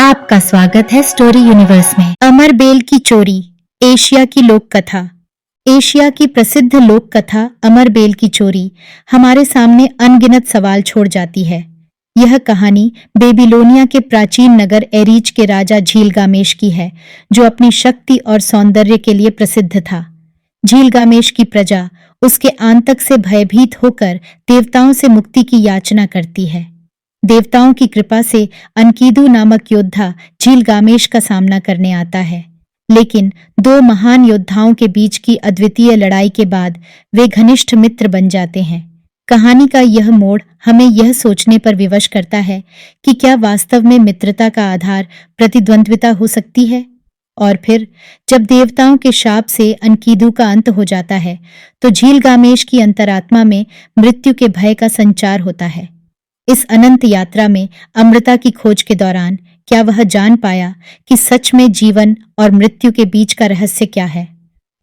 आपका स्वागत है स्टोरी यूनिवर्स में। अमर बेल की चोरी, एशिया की लोक कथा। एशिया की प्रसिद्ध लोक कथा अमर बेल की चोरी हमारे सामने अनगिनत सवाल छोड़ जाती है। यह कहानी बेबीलोनिया के प्राचीन नगर एरीच के राजा झीलगामेश की है, जो अपनी शक्ति और सौंदर्य के लिए प्रसिद्ध था। झीलगामेश की प्रजा उसके आतंक से भयभीत होकर देवताओं से मुक्ति की याचना करती है। देवताओं की कृपा से अनकीदु नामक योद्धा झीलगामेश का सामना करने आता है, लेकिन दो महान योद्धाओं के बीच की अद्वितीय लड़ाई के बाद वे घनिष्ठ मित्र बन जाते हैं। कहानी का यह मोड़ हमें यह सोचने पर विवश करता है कि क्या वास्तव में मित्रता का आधार प्रतिद्वंद्विता हो सकती है। और फिर जब देवताओं के शाप से अनकीदु का अंत हो जाता है, तो झीलगामेश की अंतरात्मा में मृत्यु के भय का संचार होता है। इस अनंत यात्रा में अमृता की खोज के दौरान क्या वह जान पाया कि सच में जीवन और मृत्यु के बीच का रहस्य क्या है।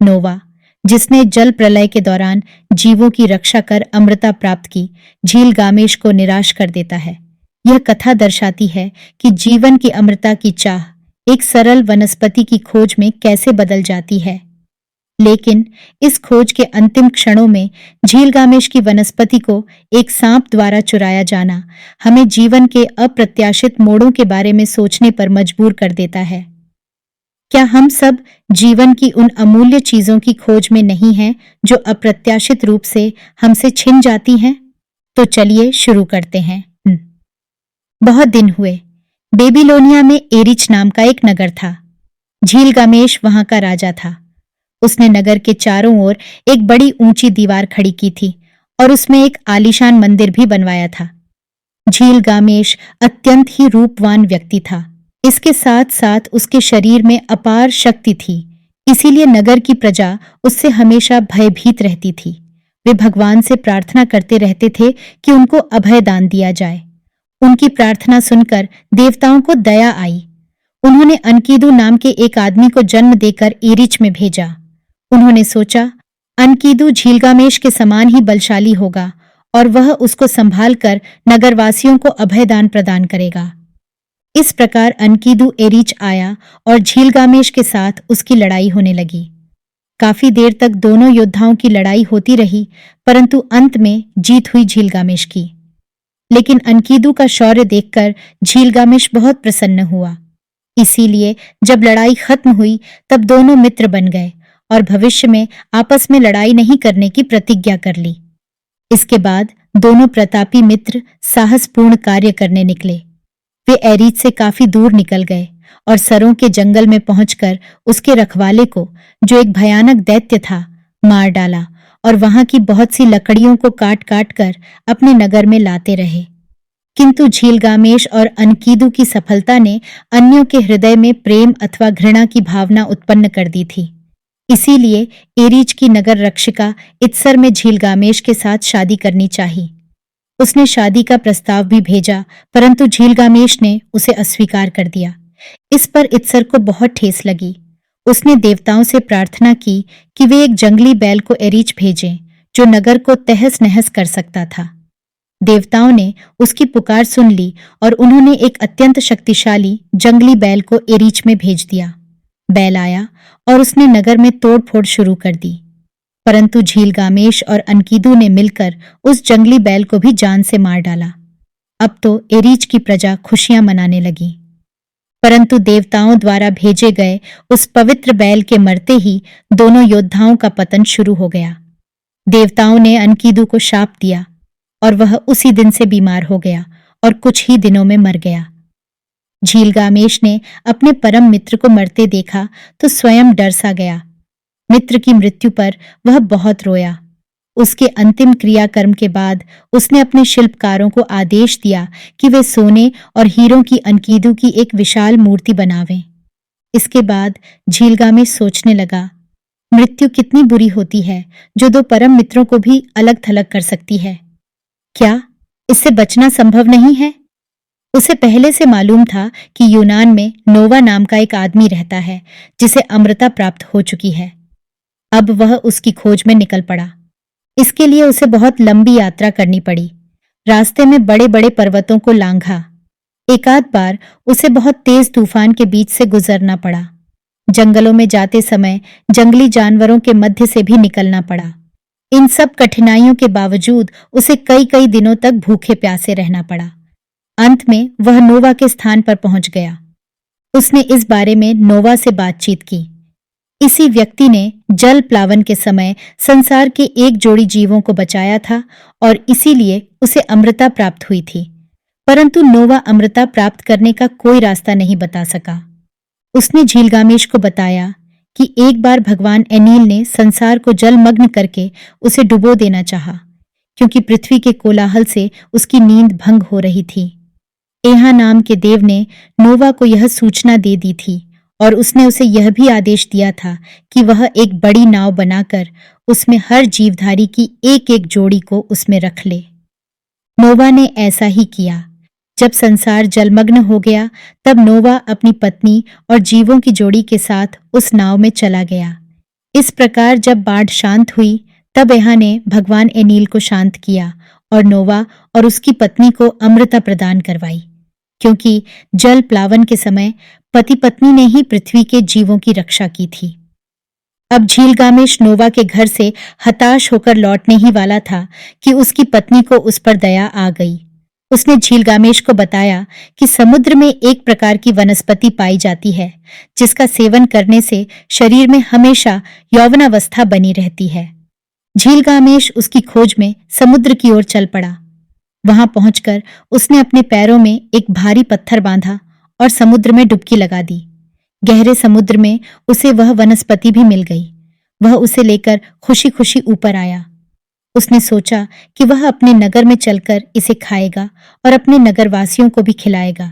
नोवा, जिसने जल प्रलय के दौरान जीवों की रक्षा कर अमृता प्राप्त की, झीलगामेश को निराश कर देता है। यह कथा दर्शाती है कि जीवन की अमृता की चाह एक सरल वनस्पति की खोज में कैसे बदल जाती है। लेकिन इस खोज के अंतिम क्षणों में झीलगामेश की वनस्पति को एक सांप द्वारा चुराया जाना हमें जीवन के अप्रत्याशित मोड़ों के बारे में सोचने पर मजबूर कर देता है। क्या हम सब जीवन की उन अमूल्य चीजों की खोज में नहीं हैं जो अप्रत्याशित रूप से हमसे छिन जाती हैं? तो चलिए शुरू करते हैं। बहुत दिन हुए। बेबीलोनिया में एरिच नाम का एक नगर था। झीलगामेश वहां का राजा था। उसने नगर के चारों ओर एक बड़ी ऊंची दीवार खड़ी की थी और उसमें एक आलीशान मंदिर भी बनवाया था। झीलगामेश अत्यंत ही रूपवान व्यक्ति था। इसके साथ साथ उसके शरीर में अपार शक्ति थी, इसीलिए नगर की प्रजा उससे हमेशा भयभीत रहती थी। वे भगवान से प्रार्थना करते रहते थे कि उनको अभय दान दिया जाए। उनकी प्रार्थना सुनकर देवताओं को दया आई। उन्होंने अनकीदु नाम के एक आदमी को जन्म देकर एरिच में भेजा। उन्होंने सोचा, अनकीदु झीलगामेश के समान ही बलशाली होगा और वह उसको संभाल कर नगरवासियों को अभयदान प्रदान करेगा। इस प्रकार अनकीदु एरिच आया और झीलगामेश के साथ उसकी लड़ाई होने लगी। काफी देर तक दोनों योद्धाओं की लड़ाई होती रही, परंतु अंत में जीत हुई झीलगामेश की। लेकिन अनकीदु का शौर्य देखकर झीलगामेश बहुत प्रसन्न हुआ। इसीलिए जब लड़ाई खत्म हुई तब दोनों मित्र बन गए और भविष्य में आपस में लड़ाई नहीं करने की प्रतिज्ञा कर ली। इसके बाद दोनों प्रतापी मित्र साहसपूर्ण कार्य करने निकले। वे एरीच से काफी दूर निकल गए और सरों के जंगल में पहुंचकर उसके रखवाले को, जो एक भयानक दैत्य था, मार डाला और वहां की बहुत सी लकड़ियों को काट काट कर अपने नगर में लाते रहे। किंतु झीलगामेश और अनकीदु की सफलता ने अन्यों के हृदय में प्रेम अथवा घृणा की भावना उत्पन्न कर दी थी। इसीलिए एरीच की नगर रक्षिका इत्सर में झीलगामेश के साथ शादी करनी चाहिए। उसने शादी का प्रस्ताव भी भेजा, परंतु झीलगामेश ने उसे अस्वीकार कर दिया। इस पर इत्सर को बहुत ठेस लगी। उसने देवताओं से प्रार्थना की कि वे एक जंगली बैल को एरीच भेजें, जो नगर को तहस नहस कर सकता था। देवताओं ने उसकी पुकार सुन ली और उन्होंने एक अत्यंत शक्तिशाली जंगली बैल को एरीच में भेज दिया। बैल आया और उसने नगर में तोड़फोड़ शुरू कर दी, परंतु झीलगामेश और अनकीदु ने मिलकर उस जंगली बैल को भी जान से मार डाला। अब तो एरीच की प्रजा खुशियां मनाने लगी, परंतु देवताओं द्वारा भेजे गए उस पवित्र बैल के मरते ही दोनों योद्धाओं का पतन शुरू हो गया। देवताओं ने अनकीदु को शाप दिया और वह उसी दिन से बीमार हो गया और कुछ ही दिनों में मर गया। झीलगामेश ने अपने परम मित्र को मरते देखा तो स्वयं डर सा गया। मित्र की मृत्यु पर वह बहुत रोया। उसके अंतिम क्रियाकर्म के बाद उसने अपने शिल्पकारों को आदेश दिया कि वे सोने और हीरों की अनकीदु की एक विशाल मूर्ति बनावें। इसके बाद झीलगामेश सोचने लगा, मृत्यु कितनी बुरी होती है, जो दो परम मित्रों को भी अलग थलग कर सकती है। क्या इससे बचना संभव नहीं है? उसे पहले से मालूम था कि यूनान में नोवा नाम का एक आदमी रहता है, जिसे अमृता प्राप्त हो चुकी है। अब वह उसकी खोज में निकल पड़ा। इसके लिए उसे बहुत लंबी यात्रा करनी पड़ी। रास्ते में बड़े बड़े पर्वतों को लांघा। एकाध बार उसे बहुत तेज तूफान के बीच से गुजरना पड़ा। जंगलों में जाते समय जंगली जानवरों के मध्य से भी निकलना पड़ा। इन सब कठिनाइयों के बावजूद उसे कई कई दिनों तक भूखे प्यासे रहना पड़ा। अंत में वह नोवा के स्थान पर पहुंच गया। उसने इस बारे में नोवा से बातचीत की। इसी व्यक्ति ने जल प्लावन के समय संसार के एक जोड़ी जीवों को बचाया था और इसीलिए उसे अमृता प्राप्त हुई थी। परंतु नोवा अमृता प्राप्त करने का कोई रास्ता नहीं बता सका। उसने झीलगामेश को बताया कि एक बार भगवान एनील ने संसार को जलमग्न करके उसे डुबो देना चाहा, क्योंकि पृथ्वी के कोलाहल से उसकी नींद भंग हो रही थी। एहा नाम के देव ने नोवा को यह सूचना दे दी थी और उसने उसे यह भी आदेश दिया था कि वह एक बड़ी नाव बनाकर उसमें हर जीवधारी की एक एक जोड़ी को उसमें रख ले। नोवा ने ऐसा ही किया। जब संसार जलमग्न हो गया तब नोवा अपनी पत्नी और जीवों की जोड़ी के साथ उस नाव में चला गया। इस प्रकार जब बाढ़ शांत हुई तब एहा ने भगवान एनील को शांत किया और नोवा और उसकी पत्नी को अमृता प्रदान करवाई, क्योंकि जल प्लावन के समय पति पत्नी ने ही पृथ्वी के जीवों की रक्षा की थी। अब झीलगामेश नोवा के घर से हताश होकर लौटने ही वाला था कि उसकी पत्नी को उस पर दया आ गई। उसने झीलगामेश को बताया कि समुद्र में एक प्रकार की वनस्पति पाई जाती है जिसका सेवन करने से शरीर में हमेशा यौवनावस्था बनी रहती है। झीलगामेश उसकी खोज में समुद्र की ओर चल पड़ा। वहां पहुंचकर उसने अपने पैरों में एक भारी पत्थर बांधा और समुद्र में डुबकी लगा दी। गहरे समुद्र में उसे वह वनस्पति भी मिल गई। वह उसे लेकर खुशी खुशी ऊपर आया। उसने सोचा कि वह अपने नगर में चलकर इसे खाएगा और अपने नगरवासियों को भी खिलाएगा।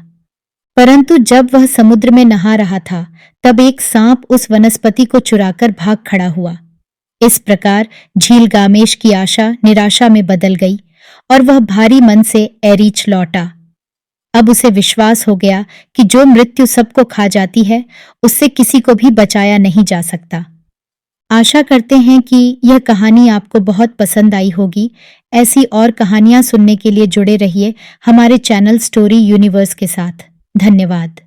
परंतु जब वह समुद्र में नहा रहा था तब एक सांप उस वनस्पति को चुराकर भाग खड़ा हुआ। इस प्रकार झीलगामेश की आशा निराशा में बदल गई और वह भारी मन से एरीच लौटा। अब उसे विश्वास हो गया कि जो मृत्यु सबको खा जाती है उससे किसी को भी बचाया नहीं जा सकता। आशा करते हैं कि यह कहानी आपको बहुत पसंद आई होगी। ऐसी और कहानियां सुनने के लिए जुड़े रहिए हमारे चैनल स्टोरी यूनिवर्स के साथ। धन्यवाद।